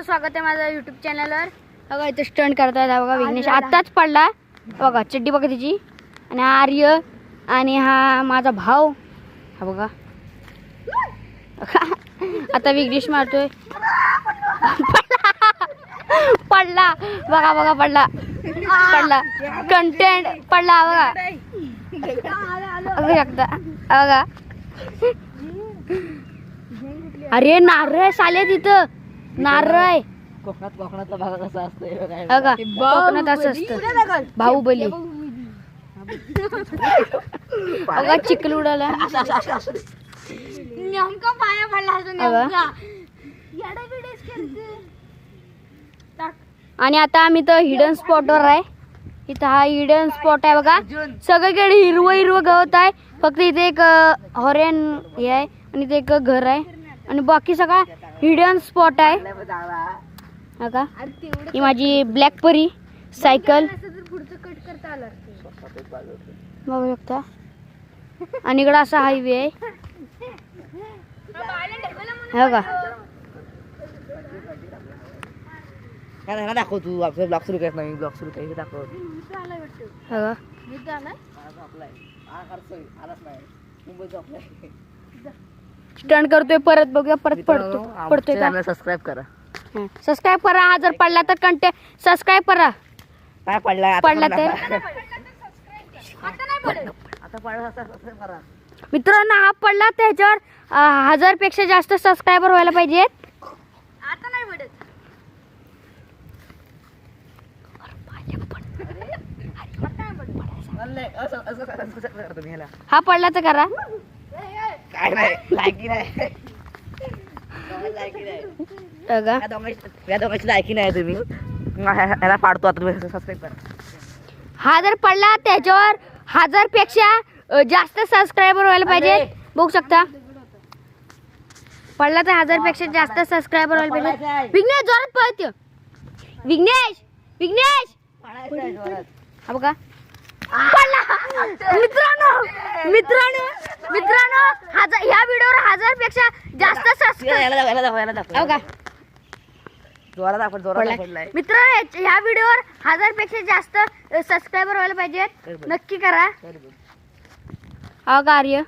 तुमचं स्वागत आहे माझ्या YouTube चॅनलवर। बघा इथे स्टंट करतायत बघा विघ्नेश आताच पडला बघा चड्डी बघा तिची आणि आर्य आणि हा माझा भाऊ हा बघा आता विघ्नेश मारतोय पडला बघा बघा पडला पडला कंटेंट पडला बघा बघू शकता बघा अरे नारळ साले तिथं नारळ कोकणातला भाग कसा असतोय बघा कोकणात असं असतं बाहुबली बघा चिखल उडाला नेमका पाया पडला असं नेमका येडा बिडेस करते। आणि आता आम्ही तर हिडन स्पॉटवर आहे। इथं हा हिडन स्पॉट आहे बघा सगळीकडे हिरवं हिरवं गवत आहे फक्त इथे एक हॉरेन हे आहे आणि इथे एक घर आहे आणि बाकी सगळा हिडन स्पॉट आहे बघा ही माझी ब्लॅक परी सायकल बघू शकता आणि इकडं असा हायवे आहे बघा दाखव तू आपलं ब्लॉग सुरू करत नाही ब्लॉग सुरू करायचं दाखव बघा स्टंट करतोय परत बघूया परत पडतोय का सबस्क्राईब करा सबस्क्राईब करा हा जर पडला तर कंटेंट सबस्क्राईब करा काय पडला पडला तर आता पडला सबस्क्राईब करा मित्रांनो हा पडला त्याच्यावर 1000 पेक्षा जास्त सबस्क्रायबर व्हायला पाहिजेत आता नाही पडत हा पडला तर करा काय नाही लायकी नाही बघा या दोघांची लायकी नाही तुम्ही याला पाडतो आता तुम्ही सबस्क्राईब करा हा जर पडला त्याच्यावर 1000 पेक्षा जास्त सबस्क्रायबर व्हायला पाहिजे बघू शकता पडला तर 1000 पेक्षा जास्त सबस्क्रायबर व्हायला पाहिजे विघ्नेश जोरात पळतो विघ्नेश विघ्नेश हा बघा पडला मित्रांनो मित्रांनो मित्रांनो ह्या व्हिडिओवर 1000 पेक्षा जास्त सबस्क्रायबर बघा मित्रांनो ह्या व्हिडिओवर 1000 पेक्षा जास्त सबस्क्रायबर व्हायला पाहिजे नक्की करा हा कार्य